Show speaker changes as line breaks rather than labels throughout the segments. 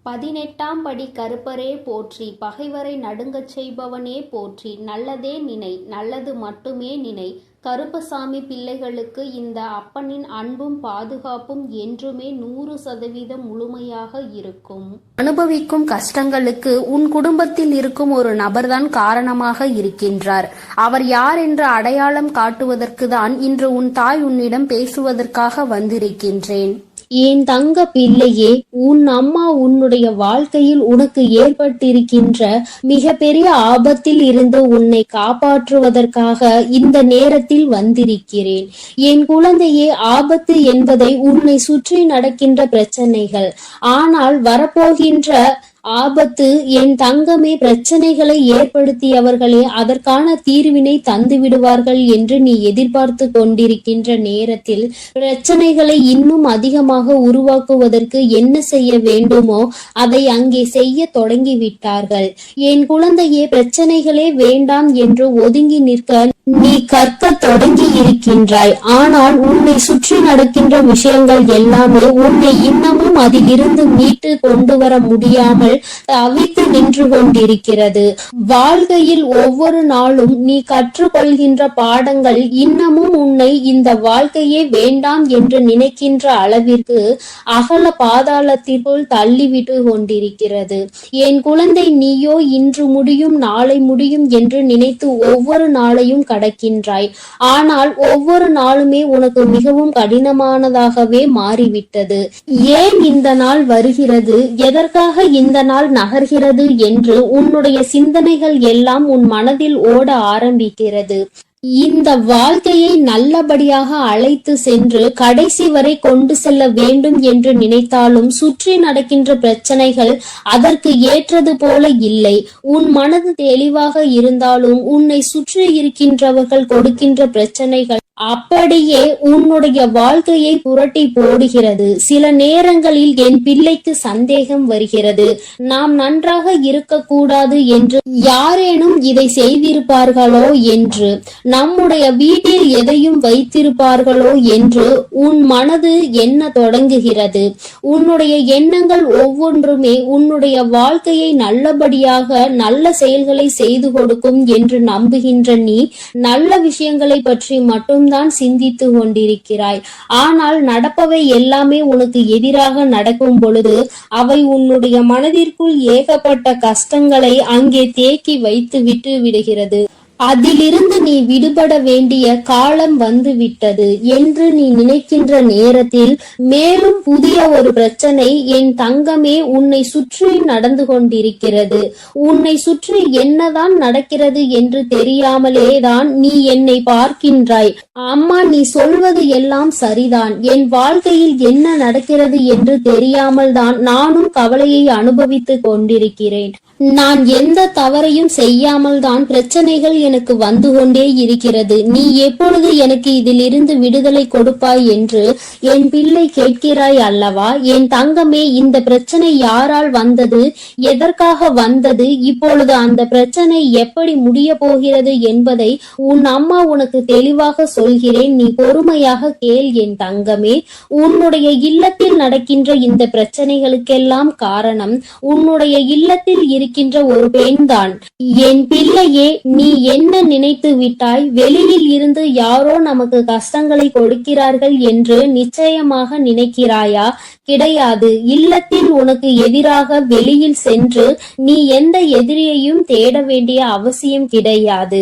18ஆம் படி கருப்பரே போற்றி, பகைவரை நடுங்கச் செய்பவனே போற்றி, நல்லதே நினை, நல்லது மட்டுமே நினை. கருப்பசாமி பிள்ளைகளுக்கு இந்த அப்பனின் அன்பும் பாதுகாப்பும் என்றுமே 100% முழுமையாக இருக்கும்.
அனுபவிக்கும் கஷ்டங்களுக்கு உன் குடும்பத்தில் இருக்கும் ஒரு நபர்தான் காரணமாக இருக்கின்றார். அவர் யார் என்ற அடையாளம் காட்டுவதற்கு தான் இன்று உன் தாய் உன்னிடம் பேசுவதற்காக வந்திருக்கின்றேன்.
என் தங்க பிள்ளையே, உன் அம்மா உன்னுடைய வாழ்க்கையில் உனக்கு ஏற்பட்டிருக்கின்ற மிக பெரிய ஆபத்தில் இருந்து உன்னை காப்பாற்றுவதற்காக இந்த நேரத்தில் வந்திருக்கிறேன். என் குழந்தையே, ஆபத்து என்பதை உன்னை சுற்றி நடக்கின்ற பிரச்சனைகள், ஆனால் வரப்போகின்ற ஆபத்து என் தங்கமே, பிரச்சனைகளை ஏற்படுத்தியவர்களே அதற்கான தீர்வினை தந்து விடுவார்கள் என்று நீ எதிர்பார்த்து கொண்டிருக்கின்ற நேரத்தில் பிரச்சனைகளை இன்னும் அதிகமாக உருவாக்குவதற்கு என்ன செய்ய வேண்டுமோ அதை அங்கே செய்ய தொடங்கிவிட்டார்கள். என் குழந்தையே, பிரச்சனைகளே வேண்டாம் என்று ஒதுங்கி நிற்க நீ கற்க தொடங்கி இருக்கின்றாய். ஆனால் உன்னை சுற்றி நடக்கின்ற விஷயங்கள் எல்லாமே உன்னை இன்னமும் அதிலிருந்து மீட்டு கொண்டு வர முடியாமல் தவித்து நின்று கொண்டிருக்கிறது. வாழ்க்கையில் ஒவ்வொரு நாளும் நீ கற்றுக்கொள்கின்ற பாடங்கள் இன்னமும் உன்னை இந்த வாழ்க்கையே வேண்டாம் என்று நினைக்கின்ற அளவிற்கு அகல பாதாளத்திற்குள் தள்ளிவிட்டு கொண்டிருக்கிறது. என் குழந்தை, நீயோ இன்று முடியும் நாளை முடியும் என்று நினைத்து ஒவ்வொரு நாளையும் கடக்கின்றாய். ஆனால் ஒவ்வொரு நாளுமே உனக்கு மிகவும் கடினமானதாகவே மாறிவிட்டது. ஏன் இந்த நாள் வருகிறது, எதற்காக இந்த நாள் நகர்கிறது என்று உன்னுடைய சிந்தனைகள் எல்லாம் உன் மனதில் ஓட ஆரம்பிக்கிறது. இந்த வாழ்க்கையை நல்லபடியாக அழைத்து சென்று கடைசி வரை கொண்டு செல்ல வேண்டும் என்று நினைத்தாலும் சுற்றி நடக்கின்ற பிரச்சனைகள் அதற்கு ஏற்றது போல இல்லை. உன் மனது தெளிவாக இருந்தாலும் உன்னை சுற்றி இருக்கின்றவர்கள் கொடுக்கின்ற பிரச்சனைகள் அப்படியே உன்னுடைய வாழ்க்கையை புரட்டி போடுகிறது. சில நேரங்களில் என் பிள்ளைக்கு சந்தேகம் வருகிறது, நாம் நன்றாக இருக்கக்கூடாது என்று யாரேனும் இதை செய்திருப்பார்களோ என்று, நம்முடைய வீட்டில் எதையும் வைத்திருப்பார்களோ என்று உன் மனது எண்ண தொடங்குகிறது. உன்னுடைய எண்ணங்கள் ஒவ்வொன்றுமே உன்னுடைய வாழ்க்கையை நல்லபடியாக நல்ல செயல்களை செய்து கொடுக்கும் என்று நம்புகின்ற நீ நல்ல விஷயங்களை பற்றி மட்டும் தான் சிந்தித்து கொண்டிருக்கிறாய். ஆனால் நடப்பவை எல்லாமே உனக்கு எதிராக நடக்கும் பொழுது அவை உன்னுடைய மனதிற்குள் ஏகப்பட்ட கஷ்டங்களை அங்கே தேக்கி வைத்து விட்டு விடுகிறது. அதிலிருந்து நீ விடுபட வேண்டிய காலம் வந்து விட்டது என்று நீ நினைக்கின்ற நேரத்தில் மேலும் புதிய ஒரு பிரச்சனை என் தங்கமே உன்னை சுற்றி நடந்து கொண்டிருக்கிறது. உன்னை சுற்றி என்னதான் நடக்கிறது என்று தெரியாமலே தான் நீ என்னை பார்க்கின்றாய். அம்மா, நீ சொல்வது எல்லாம் சரிதான், என் வாழ்க்கையில் என்ன நடக்கிறது என்று தெரியாமல் தான் நானும் கவலையை அனுபவித்துக் கொண்டிருக்கிறேன். நான் எந்த தவறையும் செய்யாமல் தான் பிரச்சனைகள் எனக்கு வந்து கொண்டே இருக்கிறது. நீ எப்பொழுது எனக்கு இதிலிருந்து விடுதலை கொடுப்பாய் என்று என் பிள்ளை கேட்கிறாய் அல்லவா? என் தங்கமே, இந்த பிரச்சனை யாரால் வந்தது, எதற்காக வந்தது, இப்பொழுது அந்த பிரச்சனை எப்படி முடிய போகிறது என்பதை உன் அம்மா உனக்கு தெளிவாக சொல்கிறேன். நீ பொறுமையாக கேள் என் தங்கமே. உன்னுடைய இல்லத்தில் நடக்கின்ற இந்த பிரச்சனைகளுக்கெல்லாம் காரணம் உன்னுடைய இல்லத்தில் இருக்கின்ற ஒரு பெண்தான். என் பிள்ளையே, நீ என்ன நினைத்து விட்டாய்? வெளியில் இருந்து யாரோ நமக்கு கஷ்டங்களை கொடுக்கிறார்கள் என்று நிச்சயமாக நினைக்கிறாயா? கிடையாது. இல்லத்தில் உனக்கு எதிராக வெளியில் சென்று நீ எந்த எதிரியையும் தேட வேண்டிய அவசியம் கிடையாது.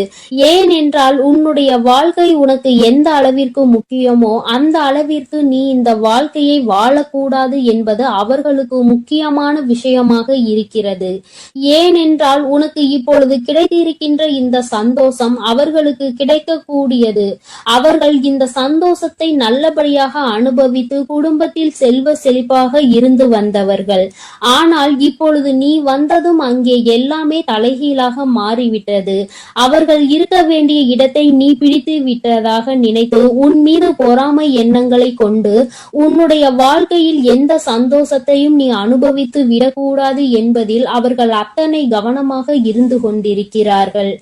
ஏனென்றால் உன்னுடைய வாழ்க்கை உனக்கு எந்த அளவிற்கு முக்கியமோ அந்த அளவிற்கு நீ இந்த வாழ்க்கையை வாழக்கூடாது என்பது அவர்களுக்கு முக்கியமான விஷயமாக இருக்கிறது. ஏனென்றால் உனக்கு இப்பொழுது கிடைத்திருக்கின்ற இந்த சந்தோஷம் அவர்களுக்கு கிடைக்கக்கூடியது. அவர்கள் இந்த சந்தோஷத்தை நல்லபடியாக அனுபவித்து குடும்பத்தில் செல்வ செழிப்பாக இருந்து வந்தவர்கள். ஆனால் இப்பொழுது நீ வந்ததும் அங்கே எல்லாமே தலைகீழாக மாறிவிட்டது. அவர்கள் இருக்க வேண்டிய இடத்தை நீ பிடித்து விட்டதாக நினைத்து உன் மீது பொறாமை எண்ணங்களை கொண்டு உன்னுடைய வாழ்க்கையில் எந்த சந்தோஷத்தையும் நீ அனுபவித்து விடக்கூடாது என்பதில் அவர்கள் அத்தனை கவனமாக இருந்து கொண்டிருக்கிறார்கள்.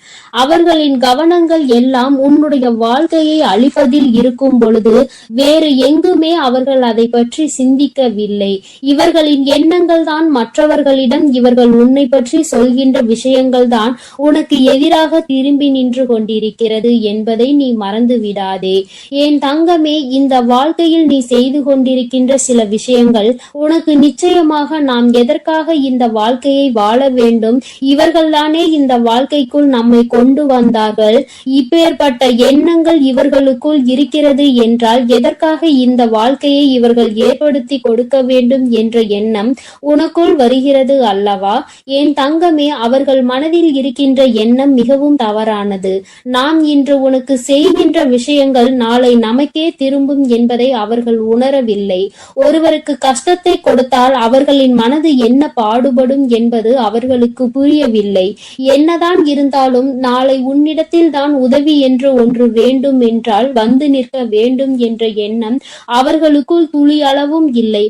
அவர்களின் கவனங்கள் எல்லாம் உன்னுடைய வாழ்க்கையை அழிப்பதில் இருக்கும் பொழுது வேறு எங்குமே அவர்கள் அதை பற்றி சிந்திக்கவில்லை. இவர்களின் எண்ணங்கள் தான் மற்றவர்களிடம் இவர்கள் உன்னை பற்றி சொல்கின்ற விஷயங்கள் தான் உனக்கு எதிராக திரும்பி நின்று கொண்டிருக்கிறது என்பதை நீ மறந்து விடாதே. என் தங்கமே, இந்த வாழ்க்கையில் நீ செய்து கொண்டிருக்கின்ற சில விஷயங்கள் உனக்கு நிச்சயமாக நாம் எதற்காக இந்த வாழ்க்கையை வாழ வேண்டும், இவர்கள்தானே இந்த வாழ்க்கைக்குள் நம்மை கொண்டு வந்தார்கள், இப்பேற்பட்ட எண்ணங்கள் இவர்களுக்குள் இருக்கிறது என்றால் எதற்காக இந்த வாழ்க்கையை இவர்கள் ஏற்படுத்தி கொடுக்க வேண்டும் என்ற எண்ணம் உனக்குள் வருகிறது அல்லவா? என் தங்கமே, அவர்கள் மனதில் இருக்கின்ற எண்ணம் மிகவும் தவறானது. நாம் இன்று உனக்கு செய்கின்ற விஷயங்கள் நாளை நமக்கே திரும்பும் என்பதை அவர்கள் உணரவில்லை. ஒருவருக்கு கஷ்டத்தை கொடுத்தால் அவர்களின் மனது என்ன பாடுபடும் என்பது அவர்களுக்கு புரியவில்லை. என்னதான் இருந்தாலும் நாளை உன்னிடத்தில் தான் உதவி என்று ஒன்று வேண்டும் என்றால் வந்து நிற்க வேண்டும் என்ற எண்ணம் அவர்களுக்குள் துளி அளவும் இல்லை.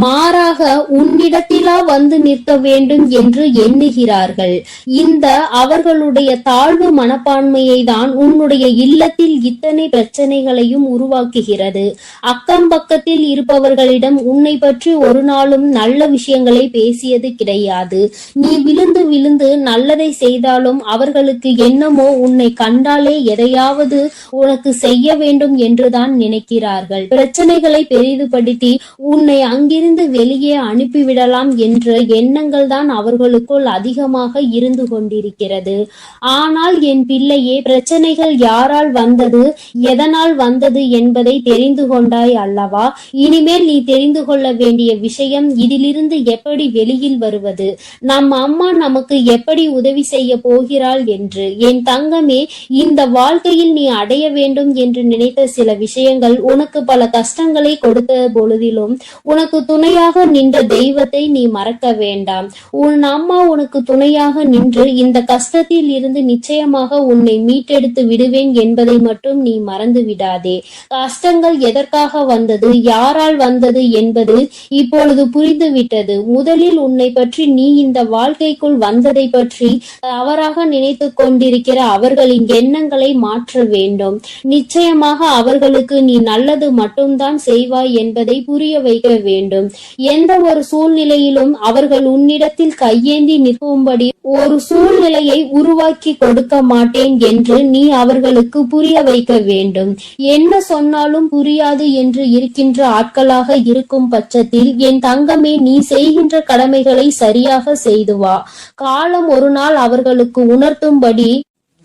மாறாக உன்னிடத்திலா வந்து நிற்க வேண்டும் என்று எண்ணுகிறார்கள். இந்த அவர்களுடைய தாழ்வு மனப்பான்மையை தான் உன்னுடைய இல்லத்தில் இத்தனை பிரச்சனைகளையும் உருவாக்குகிறது. அக்கம் பக்கத்தில் இருப்பவர்களிடம் உன்னை பற்றி ஒரு நாளும் நல்ல விஷயங்களை பேசியது கிடையாது. நீ விழுந்து விழுந்து நல்லதை செய்தாலும் அவர்களுக்கு என்னமோ உன்னை கண்டாலே எதையாவது உனக்கு செய்ய வேண்டும் என்றுதான் நினைக்கிறார்கள். பிரச்சனைகளை பெரிதுபடுத்தி உன்னை அங்கிருந்து வெளியே அனுப்பிவிடலாம் என்ற எண்ணங்கள் தான் அவர்களுக்குள் அதிகமாக இருந்து கொண்டிருக்கிறது. ஆனால் என் பிள்ளையே, பிரச்சனைகள் யாரால் வந்தது, எதனால் வந்தது என்பதை தெரிந்து கொண்டாய் அல்லவா? இனிமேல் நீ தெரிந்து கொள்ள வேண்டிய விஷயம் இதிலிருந்து எப்படி வெளியில் வருவது, நம் அம்மா நமக்கு எப்படி உதவி செய்ய போகிறாள் என்று. என் தங்கமே, இந்த வாழ்க்கையில் நீ அடைய வேண்டும் என்று நினைத்த சில விஷயங்கள் உனக்கு பல கஷ்டங்களை கொடுத்த பொழுதிலும் உனக்கு துணையாக நின்ற தெய்வத்தை நீ மறக்க வேண்டாம். உன் அம்மா உனக்கு துணையாக நின்று இந்த கஷ்டத்தில் இருந்து நிச்சயமாக உன்னை மீட்டெடுத்து விடுவேன் என்பதை மட்டும் நீ மறந்து விடாதே. கஷ்டங்கள் எதற்காக வந்தது, யாரால் வந்தது என்பது இப்பொழுது புரிந்துவிட்டது. முதலில் உன்னை பற்றி நீ இந்த வாழ்க்கைக்குள் வந்ததை பற்றி தவறாக நினைத்து கொண்டிருக்கிற அவர்களின் எண்ணங்களை மாற்ற வேண்டும். நிச்சயமாக அவர்களுக்கு நீ நல்லது மட்டும்தான் செய்வாய் என்பதை புரிய வைக்க வேண்டும். எந்த ஒரு சூழ்நிலையிலும் அவர்கள் உன்னிடத்தில் கையேந்தி நிற்கும்படி ஒரு சூழ்நிலையை உருவாக்கி கொடுக்க மாட்டேன் என்று நீ அவர்களுக்கு புரிய வைக்க வேண்டும். என்ன சொன்னாலும் புரியாது என்று இருக்கின்ற ஆட்களாக இருக்கும் பட்சத்தில் என் தங்கமே, நீ செய்கின்ற கடமைகளை சரியாக செய்து வா. காலம் ஒரு நாள் அவர்களுக்கு உணர்த்தும்படி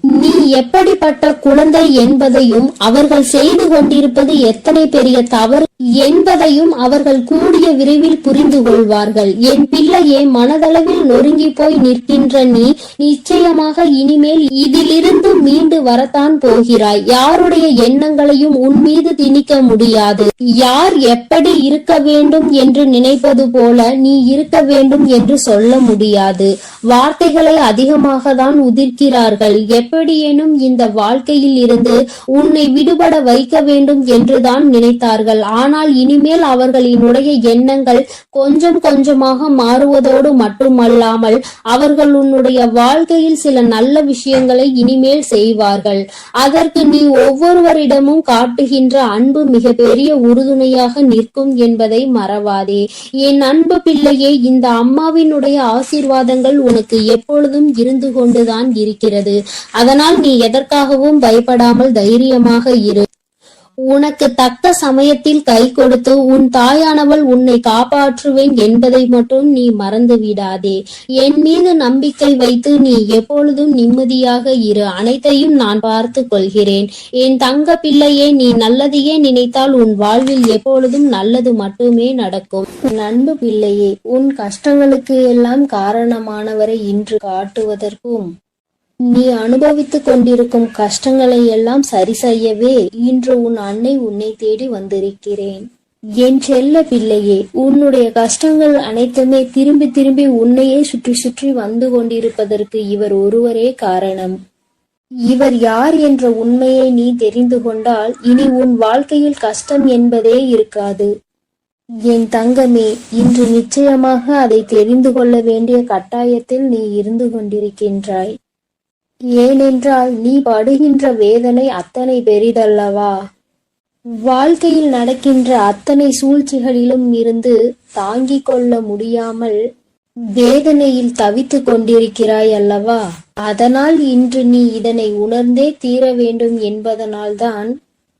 நீ எப்படிப்பட்ட குழந்தை என்பதையும் அவர்கள் செய்து கொண்டிருப்பது எத்தனை பெரிய தவறு என்பதையும் அவர்கள் கூடிய விரைவில் புரிந்து கொள்வார்கள். என் பிள்ளையே, மனதளவில் நொறுங்கி போய் நிற்கின்ற நீ நிச்சயமாக இனிமேல் இதிலிருந்து மீண்டு வரத்தான் போகிறாய். யாருடைய எண்ணங்களையும் உன் மீது திணிக்க முடியாது. யார் எப்படி இருக்க வேண்டும் என்று நினைப்பது போல நீ இருக்க வேண்டும் என்று சொல்ல முடியாது. வார்த்தைகளை அதிகமாக தான் உதிர்க்கிறார்கள். எப்படியேனும் இந்த வாழ்க்கையில் இருந்து உன்னை விடுபட வைக்க வேண்டும் என்றுதான் நினைத்தார்கள். ஆனால் இனிமேல் அவர்களினுடைய எண்ணங்கள் கொஞ்சம் கொஞ்சமாக மாறுவதோடு மட்டுமல்லாமல் அவர்கள் உன்னுடைய வாழ்க்கையில் சில நல்ல விஷயங்களை இனிமேல் செய்வார்கள். அதற்கு நீ ஒவ்வொருவரிடமும் காட்டுகின்ற அன்பு மிக பெரிய உறுதுணையாக நிற்கும் என்பதை மறவாதே. என் அன்பு பிள்ளையே, இந்த அம்மாவினுடைய ஆசீர்வாதங்கள் உனக்கு எப்பொழுதும் இருந்து கொண்டுதான் இருக்கிறது. அதனால் நீ எதற்காகவும் பயப்படாமல் தைரியமாக இரு. உனக்கு தக்க சமயத்தில் கை கொடுத்து உன் தாயானவள் உன்னை காப்பாற்றுவேன் என்பதை மட்டும் நீ மறந்து விடாதே. என் மீது நம்பிக்கை வைத்து நீ எப்பொழுதும் நிம்மதியாக இரு. அனைத்தையும் நான் பார்த்து கொள்கிறேன். என் தங்க பிள்ளையே, நீ நல்லதையே நினைத்தால் உன் வாழ்வில் எப்பொழுதும் நல்லது மட்டுமே நடக்கும். அன்பு பிள்ளையே, உன் கஷ்டங்களுக்கு எல்லாம் காரணமானவரை இன்று காட்டுவதற்கும் நீ அனுபவித்துக் கொண்டிருக்கும் கஷ்டங்களை எல்லாம் சரி செய்யவே இன்று உன் அன்னை உன்னை தேடி வந்திருக்கிறேன். என் செல்ல பிள்ளையே, உன்னுடைய கஷ்டங்கள் அனைத்துமே திரும்பி திரும்பி உன்னையே சுற்றி சுற்றி வந்து கொண்டிருப்பதற்கு இவர் ஒருவரே காரணம். இவர் யார் என்ற உண்மையை நீ தெரிந்து கொண்டால் இனி உன் வாழ்க்கையில் கஷ்டம் என்பதே இருக்காது. என் தங்கமே, இன்று நிச்சயமாக அதை தெரிந்து கொள்ள வேண்டிய கட்டாயத்தில் நீ இருந்து கொண்டிருக்கின்றாய். ஏனென்றால் நீ படுகின்ற வேதனை அத்தனை பெரிதல்லவா. வாழ்க்கையில் நடக்கின்ற அத்தனை சூழ்ச்சிகளிலும் இருந்து தாங்கிக் கொள்ள முடியாமல் வேதனையில் தவித்துக் கொண்டிருக்கிறாய் அல்லவா. அதனால் இன்று நீ இதனை உணர்ந்தே தீர வேண்டும் என்பதனால்தான்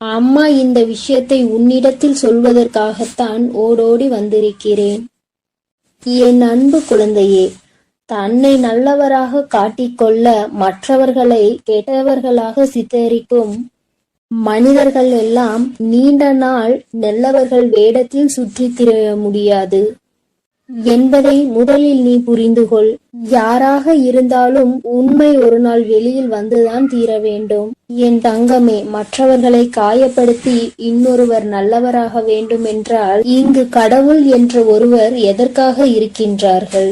அம்மா இந்த விஷயத்தை உன்னிடத்தில் சொல்வதற்காகத்தான் ஓடோடி வந்திருக்கிறேன். என் அன்பு குழந்தையே, தன்னை நல்லவராக காட்டிக்கொள்ள மற்றவர்களை கெட்டவர்களாக சித்தரிக்கும் மனிதர்கள் எல்லாம் நீண்ட நாள் நல்லவர்கள் வேடத்தில் சுற்றித் திரிய முடியாது என்பதை முதலில் நீ புரிந்து கொள். யாராக இருந்தாலும் உண்மை ஒரு நாள் வெளியில் வந்துதான் தீர வேண்டும். என் தங்கமே, மற்றவர்களை காயப்படுத்தி இன்னொருவர் நல்லவராக வேண்டும் என்றால் இங்கு கடவுள் என்ற ஒருவர் எதற்காக இருக்கின்றார்கள்?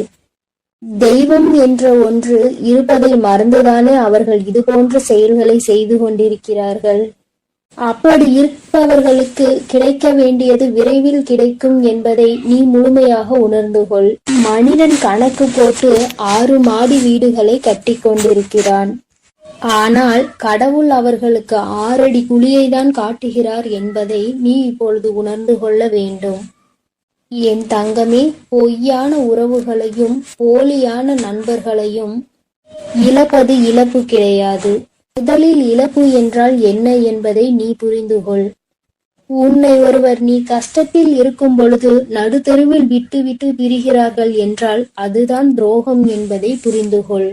தெய்வம் என்ற ஒன்று இருப்பதை மறந்துதானே அவர்கள் இது போன்ற செயல்களை செய்து கொண்டிருக்கிறார்கள். அப்படி இருப்பவர்களுக்கு கிடைக்க வேண்டியது விரைவில் கிடைக்கும் என்பதை நீ முழுமையாக உணர்ந்து கொள். மனிதன் கணக்கு போட்டு 6 மாடி வீடுகளை கட்டி கொண்டிருக்கிறான். ஆனால் கடவுள் அவர்களுக்கு 6 அடி குழியை தான் காட்டுகிறார் என்பதை நீ இப்பொழுது உணர்ந்து கொள்ள வேண்டும். என் தங்கமே, பொய்யான உறவுகளையும் போலியான நண்பர்களையும் இழப்பது இழப்பு கிடையாது. முதலில் இழப்பு என்றால் என்ன என்பதை நீ புரிந்து கொள். உன்னை ஒருவர் நீ கஷ்டத்தில் இருக்கும் பொழுது நடுத்தெருவில் விட்டு விட்டு பிரிகிறார்கள் என்றால் அதுதான் துரோகம் என்பதை புரிந்து கொள்.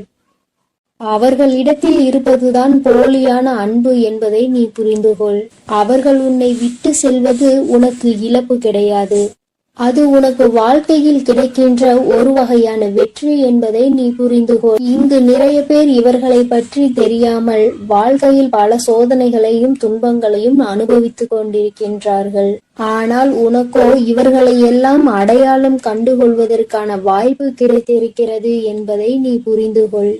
அவர்களிடத்தில் இருப்பதுதான் போலியான அன்பு என்பதை நீ புரிந்து கொள். அவர்கள் உன்னை விட்டு செல்வது உனக்கு இழப்பு கிடையாது. அது உனக்கு வாழ்க்கையில் கிடைக்கின்ற ஒரு வகையான வெற்றி என்பதை நீ புரிந்து கொள். இங்கு நிறைய பேர் இவர்களை பற்றி தெரியாமல் வாழ்க்கையில் பல சோதனைகளையும் துன்பங்களையும் அனுபவித்துக் கொண்டிருக்கின்றார்கள். ஆனால் உனக்கோ இவர்களை எல்லாம் அடையாளம் கண்டுகொள்வதற்கான வாய்ப்பு கிடைத்திருக்கிறது என்பதை நீ புரிந்து கொள்.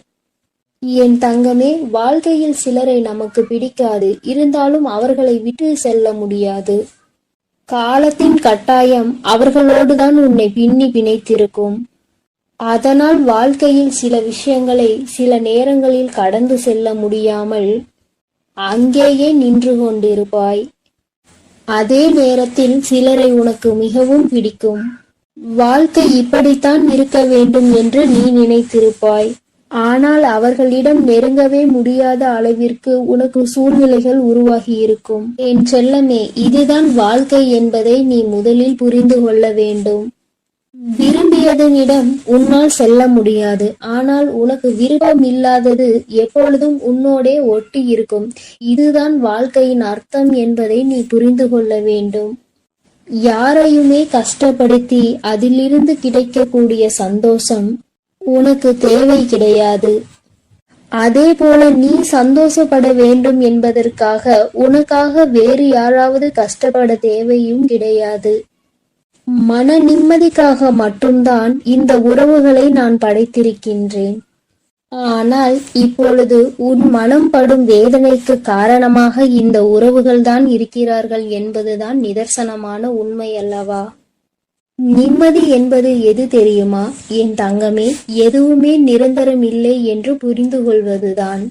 என் தங்கமே, வாழ்க்கையில் சிலரை நமக்கு பிடிக்காது, இருந்தாலும் அவர்களை விட்டு செல்ல முடியாது. காலத்தின் கட்டாயம் அவர்களோடுதான் உன்னை பின்னி பிணைத்திருக்கும். அதனால் வாழ்க்கையில் சில விஷயங்களை சில நேரங்களில் கடந்து செல்ல முடியாமல் அங்கேயே நின்று கொண்டிருப்பாய். அதே நேரத்தில் சிலரை உனக்கு மிகவும் பிடிக்கும். வாழ்க்கை இப்படித்தான் இருக்க வேண்டும் என்று நீ நினைத்திருப்பாய். ஆனால் அவர்களிடம் நெருங்கவே முடியாத அளவிற்கு உனக்கு சூழ்நிலைகள் உருவாகி இருக்கும். என் செல்லமே, இதுதான் வாழ்க்கை என்பதை நீ முதலில் புரிந்து கொள்ள வேண்டும். விரும்பியதனிடம் உன்னால் செல்ல முடியாது. ஆனால் உனக்கு விருப்பம் இல்லாதது எப்பொழுதும் உன்னோடே ஒட்டி இருக்கும். இதுதான் வாழ்க்கையின் அர்த்தம் என்பதை நீ புரிந்து கொள்ள வேண்டும். யாரையுமே கஷ்டப்படுத்தி அதிலிருந்து கிடைக்கக்கூடிய சந்தோஷம் உனக்கு தேவை கிடையாது. அதே போல நீ சந்தோஷப்பட வேண்டும் என்பதற்காக உனக்காக வேறு யாராவது கஷ்டப்பட தேவையும் கிடையாது. மன நிம்மதிக்காக மட்டும்தான் இந்த உறவுகளை நான் படைத்திருக்கின்றேன். ஆனால் இப்பொழுது உன் மனம் படும் வேதனைக்கு காரணமாக இந்த உறவுகள்தான் இருக்கிறார்கள் என்பதுதான் நிதர்சனமான உண்மை அல்லவா. நிம்மதி என்பது எது தெரியுமா என் தங்கமே? எதுவுமே நிரந்தரம் இல்லை என்று புரிந்து கொள்வதுதான்.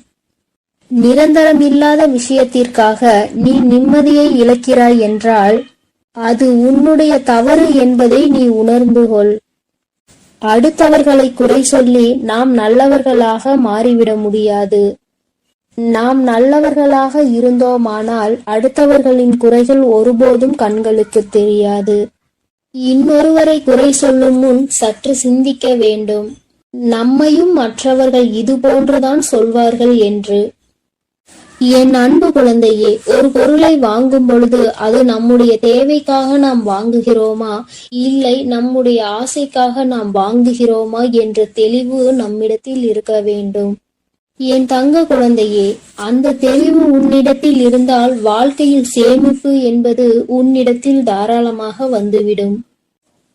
நிரந்தரமில்லாத விஷயத்திற்காக நீ நிம்மதியை இழக்கிறாய் என்றால் அது உன்னுடைய தவறு என்பதை நீ உணர்ந்து கொள். அடுத்தவர்களை குறை சொல்லி நாம் நல்லவர்களாக மாறிவிட முடியாது. நாம் நல்லவர்களாக இருந்தோமானால் அடுத்தவர்களின் குறைகள் ஒருபோதும் கண்களுக்கு தெரியாது. இன்னொருவரை குறை சொல்லும் முன் சற்று சிந்திக்க வேண்டும். நம்மையும் மற்றவர்கள் இது போன்றுதான் சொல்வார்கள் என்று. என் அன்பு குழந்தையே, ஒரு பொருளை வாங்கும் பொழுது அது நம்முடைய தேவைக்காக நாம் வாங்குகிறோமா, இல்லை நம்முடைய ஆசைக்காக நாம் வாங்குகிறோமா என்ற தெளிவு நம்மிடத்தில் இருக்க வேண்டும். என் தங்க குழந்தையே, அந்த தெளிவு உன்னிடத்தில் இருந்தால் வாழ்க்கையில் சேமிப்பு என்பது உன்னிடத்தில் தாராளமாக வந்துவிடும்.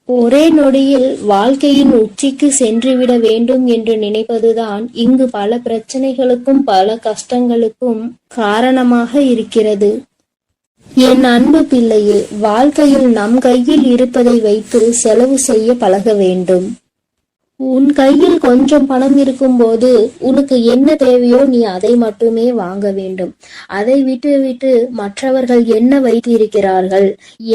ஒரே நொடியில் வாழ்க்கையின் உச்சிக்கு சென்றுவிட வேண்டும் என்று நினைப்பதுதான் இங்கு பல பிரச்சனைகளுக்கும் பல கஷ்டங்களுக்கும் காரணமாக இருக்கிறது. என் அன்பு பிள்ளையே, வாழ்க்கையில் நம் கையில் இருப்பதை வைத்து செலவு செய்ய பழக வேண்டும். உன் கையில் கொஞ்சம் பணம் இருக்கும்போது உனக்கு என்ன தேவையோ நீ அதை மட்டுமே வாங்க வேண்டும். அதை விட்டு மற்றவர்கள் என்ன வைத்திருக்கிறார்கள்,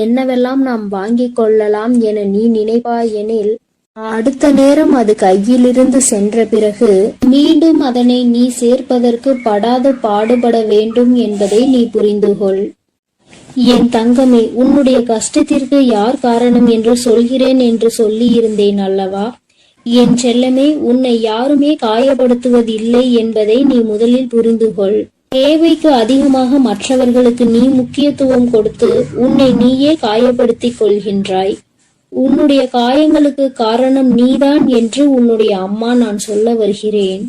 என்னவெல்லாம் நாம் வாங்கிக் கொள்ளலாம் என நீ நினைப்பாயெனில் அடுத்த நேரம் அது கையிலிருந்து சென்ற பிறகு மீண்டும் அதனை நீ சேர்ப்பதற்கு படாத பாடுபட வேண்டும் என்பதை நீ புரிந்து கொள். என் தங்கமே, உன்னுடைய கஷ்டத்திற்கு யார் காரணம் என்று சொல்கிறேன் என்று சொல்லி இருந்தேன் அல்லவா? என் செல்லமே, உன்னை யாருமே காயப்படுத்துவதில்லை என்பதை நீ முதலில் புரிந்து கொள். தேவைக்கு அதிகமாக மற்றவர்களுக்கு நீ முக்கியத்துவம் கொடுத்து உன்னை நீயே காயப்படுத்திக் கொள்கின்றாய். உன்னுடைய காயங்களுக்கு காரணம் நீதான் என்று உன்னுடைய அம்மா நான் சொல்ல வருகிறேன்.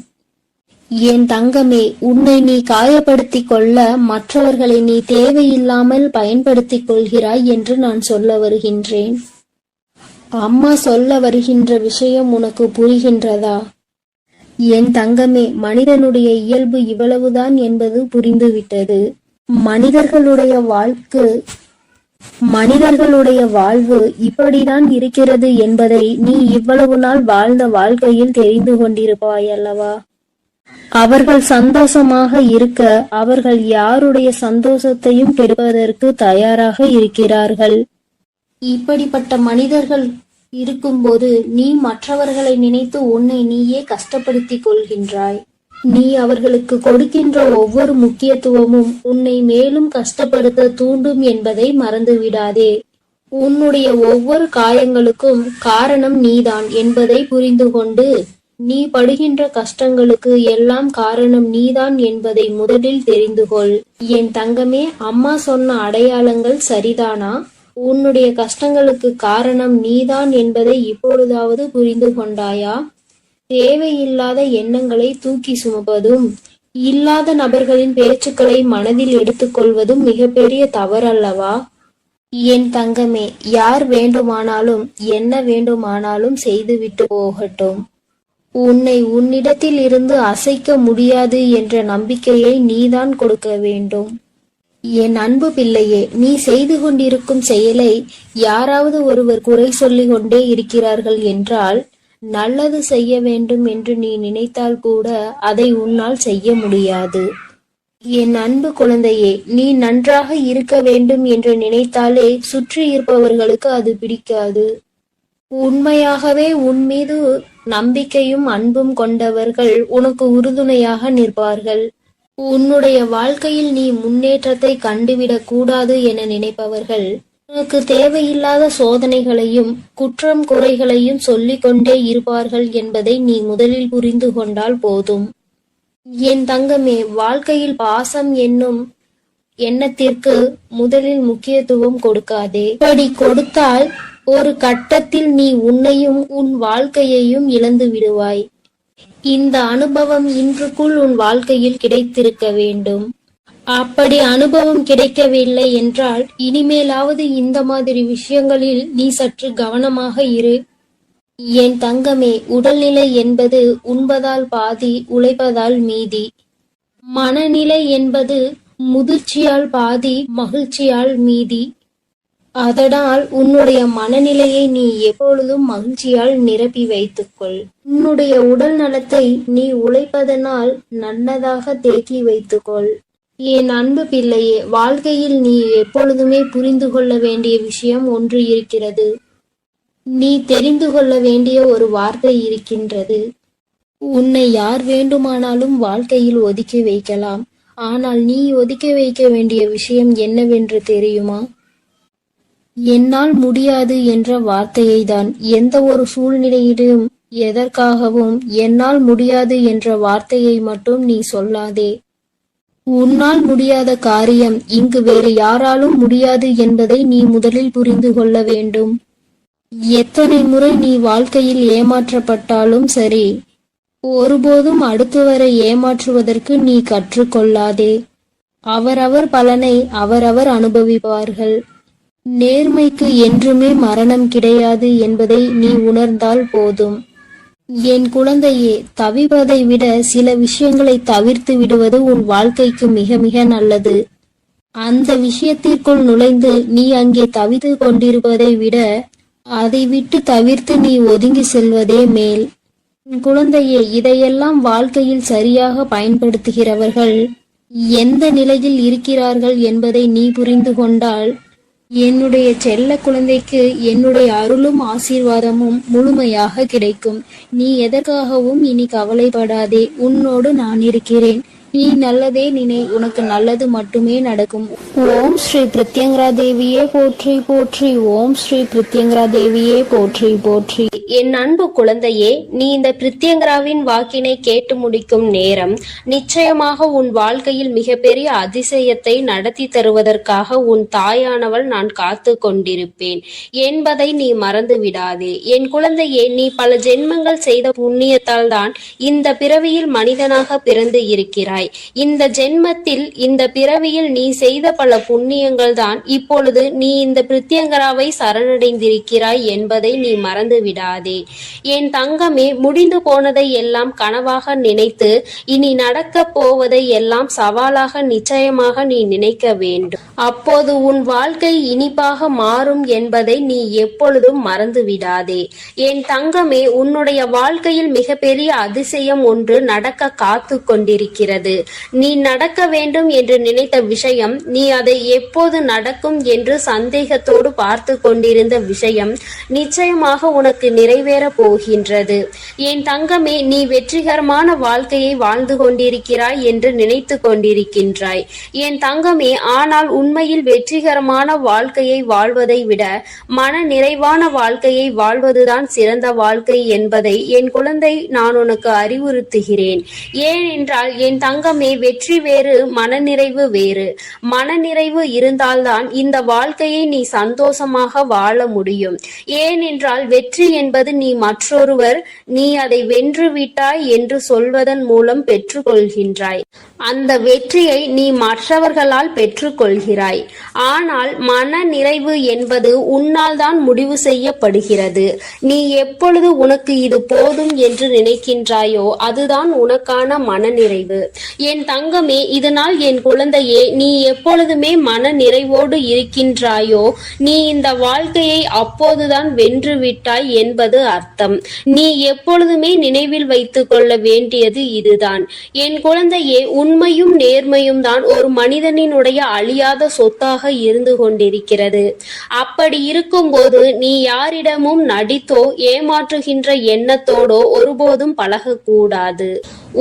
என் தங்கமே, உன்னை நீ காயப்படுத்திக் கொள்ள மற்றவர்களை நீ தேவையில்லாமல் பயன்படுத்திக் கொள்கிறாய் என்று நான் சொல்ல வருகின்றேன். அம்மா சொல்ல வருகின்ற விஷயம் உனக்கு புரிகின்றதா? என் தங்கமே, மனிதனுடைய இயல்பு இவ்வளவுதான் என்பது புரிந்துவிட்டது. மனிதர்களுடைய வாழ்வு இப்படிதான் இருக்கிறது என்பதை நீ இவ்வளவு நாள் வாழ்ந்த வாழ்க்கையில் தெரிந்து கொண்டிருப்பாய் அல்லவா? அவர்கள் சந்தோஷமாக இருக்க அவர்கள் யாருடைய சந்தோஷத்தையும் கெடுப்பதற்கு தயாராக இருக்கிறார்கள். இப்படிப்பட்ட மனிதர்கள் இருக்கும்போது நீ மற்றவர்களை நினைத்து உன்னை நீயே கஷ்டப்படுத்திக் கொள்கின்றாய். நீ அவர்களுக்கு கொடுக்கின்ற ஒவ்வொரு முக்கியத்துவமும் உன்னை மேலும் கஷ்டப்படுத்த தூண்டும் என்பதை மறந்துவிடாதே. உன்னுடைய ஒவ்வொரு காயங்களுக்கும் காரணம் நீதான் என்பதை புரிந்து கொண்டு நீ படுகின்ற கஷ்டங்களுக்கு எல்லாம் காரணம் நீதான் என்பதை முதலில் தெரிந்து கொள். என் தங்கமே, அம்மா சொன்ன அடையாளங்கள் சரிதானா? உன்னுடைய கஷ்டங்களுக்கு காரணம் நீதான் என்பதை இப்பொழுதாவது புரிந்து கொண்டாயா? தேவையில்லாத எண்ணங்களை தூக்கி சுமப்பதும் இல்லாத நபர்களின் பேச்சுக்களை மனதில் எடுத்துக்கொள்வதும் மிகப்பெரிய தவறல்லவா? என் தங்கமே, யார் வேண்டுமானாலும் என்ன வேண்டுமானாலும் செய்துவிட்டு போகட்டும். உன்னை உன்னிடத்தில் இருந்து அசைக்க முடியாது என்ற நம்பிக்கையை நீதான் கொடுக்க வேண்டும். என் அன்பு பிள்ளையே, நீ செய்து கொண்டிருக்கும் செயலை யாராவது ஒருவர் குறை சொல்லிக் கொண்டே இருக்கிறார்கள் என்றால் நல்லது செய்ய வேண்டும் என்று நீ நினைத்தால் கூட அதை உன்னால் செய்ய முடியாது. என் அன்பு குழந்தையே, நீ நன்றாக இருக்க வேண்டும் என்று நினைத்தாலே சுற்றி இருப்பவர்களுக்கு அது பிடிக்காது. உண்மையாகவே உன் மீது நம்பிக்கையும் அன்பும் கொண்டவர்கள் உனக்கு உறுதுணையாக நிற்பார்கள். உன்னுடைய வாழ்க்கையில் நீ முன்னேற்றத்தை கண்டுவிடக் கூடாது என நினைப்பவர்கள் உனக்கு தேவையில்லாத சோதனைகளையும் குற்றம் குறைகளையும் சொல்லிக் கொண்டே இருப்பார்கள் என்பதை நீ முதலில் புரிந்து கொண்டால் போதும். என் தங்கமே, வாழ்க்கையில் பாசம் என்னும் எண்ணத்திற்கு முதலில் முக்கியத்துவம் கொடுக்காதே. இப்படி கொடுத்தால் ஒரு கட்டத்தில் நீ உன்னையும் உன் வாழ்க்கையையும் இழந்து விடுவாய். இந்த அனுபவம் இன்றுக்குள் உன் வாழ்க்கையில் கிடைத்திருக்க வேண்டும். அப்படி அனுபவம் கிடைக்கவில்லை என்றால் இனிமேலாவது இந்த மாதிரி விஷயங்களில் நீ சற்று கவனமாக இரு. என் தங்கமே, உடல்நிலை என்பது உண்பதால் பாதி, உழைப்பதால் மீதி. மனநிலை என்பது முதிர்ச்சியால் பாதி, மகிழ்ச்சியால் மீதி. அதனால் உன்னுடைய மனநிலையை நீ எப்பொழுதும் மகிழ்ச்சியால் நிரப்பி வைத்துக்கொள். உன்னுடைய உடல் நலத்தை நீ உழைப்பதனால் நல்லதாக தேக்கி வைத்துக்கொள். என் அன்பு பிள்ளையே, வாழ்க்கையில் நீ எப்பொழுதுமே புரிந்து கொள்ள வேண்டிய விஷயம் ஒன்று இருக்கிறது. நீ தெரிந்து கொள்ள வேண்டிய ஒரு வார்த்தை இருக்கின்றது. உன்னை யார் வேண்டுமானாலும் வாழ்க்கையில் ஒதுக்கி வைக்கலாம். ஆனால் நீ ஒதுக்கி வைக்க வேண்டிய விஷயம் என்னவென்று தெரியுமா? என்னால் முடியாது என்ற வார்த்தையை தான். எந்த ஒரு சூழ்நிலையிலும் எதற்காகவும் என்னால் முடியாது என்ற வார்த்தையை மட்டும் நீ சொல்லாதே. உன்னால் முடியாத காரியம் இங்கு வேறு யாராலும் முடியாது என்பதை நீ முதலில் புரிந்து கொள்ள வேண்டும். எத்தனை முறை நீ வாழ்க்கையில் ஏமாற்றப்பட்டாலும் சரி, ஒருபோதும் அடுத்தவரை ஏமாற்றுவதற்கு நீ கற்றுக்கொள்ளாதே. அவரவர் பலனை அவரவர் அனுபவிப்பார்கள். நேர்மைக்கு என்றுமே மரணம் கிடையாது என்பதை நீ உணர்ந்தால் போதும். என் குழந்தையே, தவிப்பதை விட சில விஷயங்களை தவிர்த்து விடுவது உன் வாழ்க்கைக்கு மிக மிக நல்லது. அந்த விஷயத்திற்குள் நுழைந்து நீ அங்கே தவித்து கொண்டிருப்பதை விட அதை விட்டு தவிர்த்து நீ ஒதுங்கி செல்வதே மேல். என் குழந்தையே, இதையெல்லாம் வாழ்க்கையில் சரியாக பயன்படுத்துகிறவர்கள் எந்த நிலையில் இருக்கிறார்கள் என்பதை நீ புரிந்து கொண்டால் என்னுடைய செல்ல குழந்தைக்கு என்னுடைய அருளும் ஆசீர்வாதமும் முழுமையாக கிடைக்கும். நீ எதற்காகவும் இனி கவலைப்படாதே. உன்னோடு நான் இருக்கிறேன். நீ நல்லதே நினை, உனக்கு நல்லது மட்டுமே நடக்கும். ஓம் ஸ்ரீ பிரத்யங்கரா தேவியே போற்றி போற்றி. ஓம் ஸ்ரீ பிரத்யங்கரா தேவியே போற்றி போற்றி.
என் அன்பு குழந்தையே, நீ இந்த பிரித்யங்கராவின் வாக்கினை கேட்டு முடிக்கும் நேரம் நிச்சயமாக உன் வாழ்க்கையில் மிகப்பெரிய அதிசயத்தை நடத்தி தருவதற்காக உன் தாயானவள் நான் காத்து கொண்டிருப்பேன் என்பதை நீ மறந்து விடாதே. என் குழந்தையே, நீ பல ஜென்மங்கள் செய்த புண்ணியத்தால் தான் இந்த பிறவியில் மனிதனாக பிறந்து இருக்கிறாய். இந்த ஜென்மத்தில், இந்த பிறவியில் நீ செய்த பல புண்ணியங்கள் தான் இப்பொழுது நீ இந்த பிரித்யங்கராவை சரணடைந்திருக்கிறாய் என்பதை நீ மறந்து விடாதே. என் தங்கமே, முடிந்து போனதை எல்லாம் கனவாக நினைத்து இனி நடக்க போவதை எல்லாம் சவாலாக நிச்சயமாக நீ நினைக்க வேண்டும். அப்போது உன் வாழ்க்கை இனிப்பாக மாறும் என்பதை நீ எப்பொழுதும் மறந்து விடாதே. என் தங்கமே, உன்னுடைய வாழ்க்கையில் மிகப்பெரிய அதிசயம் ஒன்று நடக்க காத்து கொண்டிருக்கிறது. நீ நடக்க வேண்டும் என்று நினைத்த விஷயம், நீ அதை எப்போது நடக்கும் என்று சந்தேகத்தோடு பார்த்து கொண்டிருந்த விஷயம் நிச்சயமாக உனக்கு நிறைவேற போகின்றது. என் தங்கமே, நீ வெற்றிகரமான வாழ்க்கையை வாழ்ந்து கொண்டிருக்கிறாய் என்று நினைத்து கொண்டிருக்கின்றாய். என் தங்கமே, ஆனால் உண்மையில் வெற்றிகரமான வாழ்க்கையை வாழ்வதை விட மன நிறைவான வாழ்க்கையை வாழ்வதுதான் சிறந்த வாழ்க்கை என்பதை என் குழந்தை நான் உனக்கு அறிவுறுத்துகிறேன். ஏனென்றால் என் தங்கமே, வெற்றி வேறு, மனநிறைவு வேறு. மனநிறைவு இருந்தால்தான் இந்த வாழ்க்கையை நீ சந்தோஷமாக வாழ முடியும். ஏனென்றால் வெற்றி என்பது நீ மற்றொருவர் நீ அதை வென்று விட்டாய் என்று சொல்வதன் மூலம் பெற்றுக்கொள்கின்றாய். அந்த வெற்றியை நீ மற்றவர்களால் பெற்றுக்கொள்கிறாய். ஆனால் மன நிறைவு என்பது உன்னால் தான் முடிவு செய்யப்படுகிறது. நீ எப்பொழுது உனக்கு இது போதும் என்று நினைக்கின்றாயோ அதுதான் உனக்கான மனநிறைவு. என் தங்கமே, இதனால் என் குழந்தையே, நீ எப்பொழுதுமே மன நிறைவோடு இருக்கின்றாயோ நீ இந்த வாழ்க்கையை அப்போதுதான் வென்று விட்டாய் என்பது அர்த்தம். நீ எப்பொழுதுமே நினைவில் வைத்துக் கொள்ள வேண்டியது இதுதான். என் குழந்தையே, உண்மையும் நேர்மையும் தான் ஒரு மனிதனினுடைய அழியாத சொத்தாக இருந்து கொண்டிருக்கிறது. அப்படி இருக்கும்போது நீ யாரிடமும் நடித்தோ ஏமாற்றுகின்ற எண்ணத்தோடோ ஒருபோதும் பழகக்கூடாது.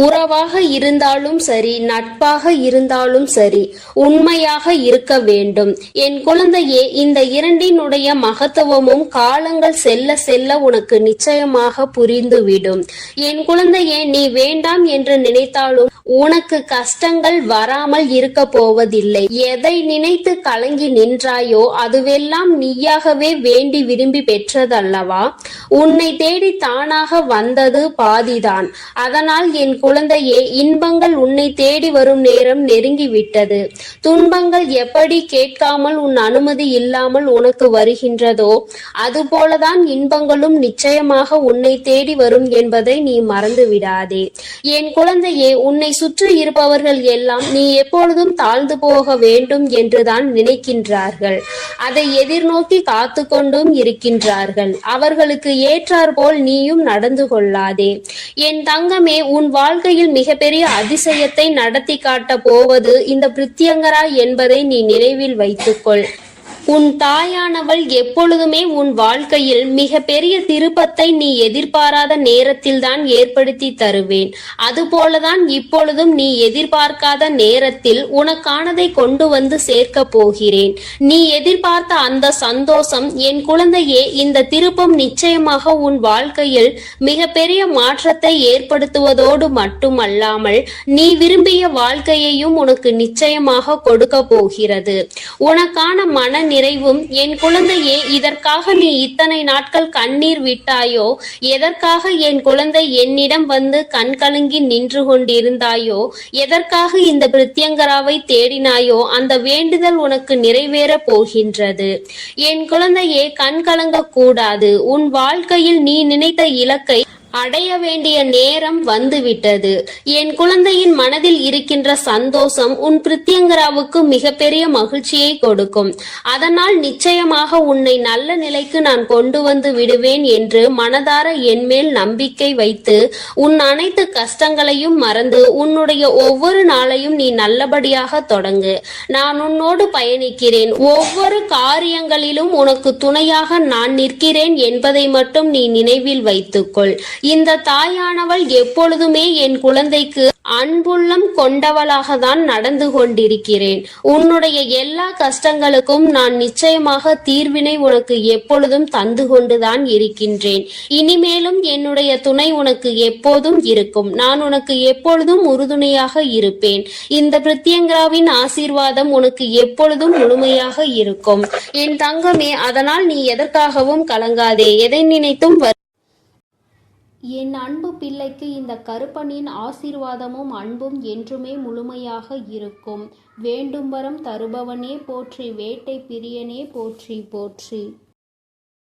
உறவாக இருந்தாலும் சரி, நட்பாக இருந்தாலும் சரி, உண்மையாக இருக்க வேண்டும். என் குழந்தையே, இந்த இரண்டினுடைய மகத்துவமும் காலங்கள் செல்ல செல்ல உனக்கு நிச்சயமாக புரிந்துவிடும். என் குழந்தையே, நீ வேண்டாம் என்று நினைத்தாலும் உனக்கு கஷ்டங்கள் வராமல் இருக்க போவதில்லை. எதை நினைத்து கலங்கி நின்றாயோ அதுவெல்லாம் நீயாகவே வேண்டி விரும்பி பெற்றதல்லவா? உன்னை தேடி தானாக வந்தது பாதிதான். அதனால் என் குழந்தையே, இன்பங்கள் உன்னை தேடி வரும் நேரம் நெருங்கிவிட்டது. துன்பங்கள் எப்படி கேட்காமல் உன் அனுமதி இல்லாமல் உனக்கு வருகின்றதோ அதுபோலதான் இன்பங்களும் நிச்சயமாக உன்னை தேடி வரும் என்பதை நீ மறந்து விடாதே. என் குழந்தையே, உன்னை சுற்றி இருப்பவர்கள் எல்லாம் நீ எப்பொழுதும் தாழ்ந்து போக வேண்டும் என்றுதான் நினைக்கின்றார்கள். அதை எதிர்நோக்கி காத்து கொண்டும் இருக்கின்றார்கள். அவர்களுக்கு ஏற்றாற்போல் நீயும் நடந்து கொள்ளாதே. என் தங்கமே, உன் வாழ்க்கையில் மிகப்பெரிய அதிசயத்தை நடத்தி காட்ட போவது இந்த பிரித்யங்கரா என்பதை நீ நினைவில் வைத்துக்கொள். உன் தாயானவள் எப்பொழுதுமே உன் வாழ்க்கையில் மிக பெரிய திருப்பத்தை நீ எதிர்பாராத நேரத்தில் தான் ஏற்படுத்தி தருவேன். அதுபோலதான் இப்பொழுதும் நீ எதிர்பார்க்காத நேரத்தில் உனக்கானதை கொண்டு வந்து சேர்க்க போகிறேன். நீ எதிர்பார்த்த அந்த சந்தோஷம் என் குழந்தையே, இந்த திருப்பம் நிச்சயமாக உன் வாழ்க்கையில் மிக பெரிய மாற்றத்தை ஏற்படுத்துவதோடு மட்டுமல்லாமல் நீ விரும்பிய வாழ்க்கையையும் உனக்கு நிச்சயமாக கொடுக்க போகிறது. உனக்கான மன நிறைவும் என் குழந்தையே, இதற்காக நீ இத்தனை நாட்கள் கண்ணீர் விட்டாயோ, எதற்காக என் குழந்தை என்னிடம் வந்து கண் கலங்கி நின்று கொண்டிருந்தாயோ, எதற்காக இந்த பிரித்யங்கராவை தேடினாயோ, அந்த வேண்டுதல் உனக்கு நிறைவேற போகின்றது. என் குழந்தையே, கண் கலங்க கூடாது. உன் வாழ்க்கையில் நீ நினைத்த இலக்கை அடைய வேண்டிய நேரம் வந்துவிட்டது. என் குழந்தையின் மனதில் இருக்கின்ற சந்தோஷம் உன் பிரித்யங்கராவுக்கு மிகப்பெரிய மகிழ்ச்சியை கொடுக்கும். அதனால் நிச்சயமாக உன்னை நல்ல நிலைக்கு நான் கொண்டு வந்து விடுவேன் என்று மனதார என்மேல் நம்பிக்கை வைத்து உன் அனைத்து கஷ்டங்களையும் மறந்து உன்னுடைய ஒவ்வொரு நாளையும் நீ நல்லபடியாக தொடங்கு. நான் உன்னோடு பயணிக்கிறேன். ஒவ்வொரு காரியங்களிலும் உனக்கு துணையாக நான் நிற்கிறேன் என்பதை மட்டும் நீ நினைவில் வைத்துக்கொள். இந்த தாயானவள் எப்பொழுதுமே என் குழந்தைக்கு அன்புள்ளம் கொண்டவளாக தான் நடந்து கொண்டிருக்கிறேன். உன்னுடைய எல்லா கஷ்டங்களுக்கும் நான் நிச்சயமாக தீர்வினை உனக்கு எப்பொழுதும் தந்து கொண்டுதான் இருக்கின்றேன். இனிமேலும் என்னுடைய துணை உனக்கு எப்போதும் இருக்கும். நான் உனக்கு எப்பொழுதும் உறுதுணையாக இருப்பேன். இந்த பிரித்யங்கராவின் ஆசீர்வாதம் உனக்கு எப்பொழுதும் முழுமையாக இருக்கும் என் தங்கமே. அதனால் நீ எதற்காகவும் கலங்காதே, எதை நினைத்தும்
என் அன்பு பிள்ளைக்கு இந்த கருப்பனின் ஆசீர்வாதமும் அன்பும் என்றுமே முழுமையாக இருக்கும். வேண்டும் வரம் தருபவனே போற்றி, வேட்டை பிரியனே போற்றி போற்றி.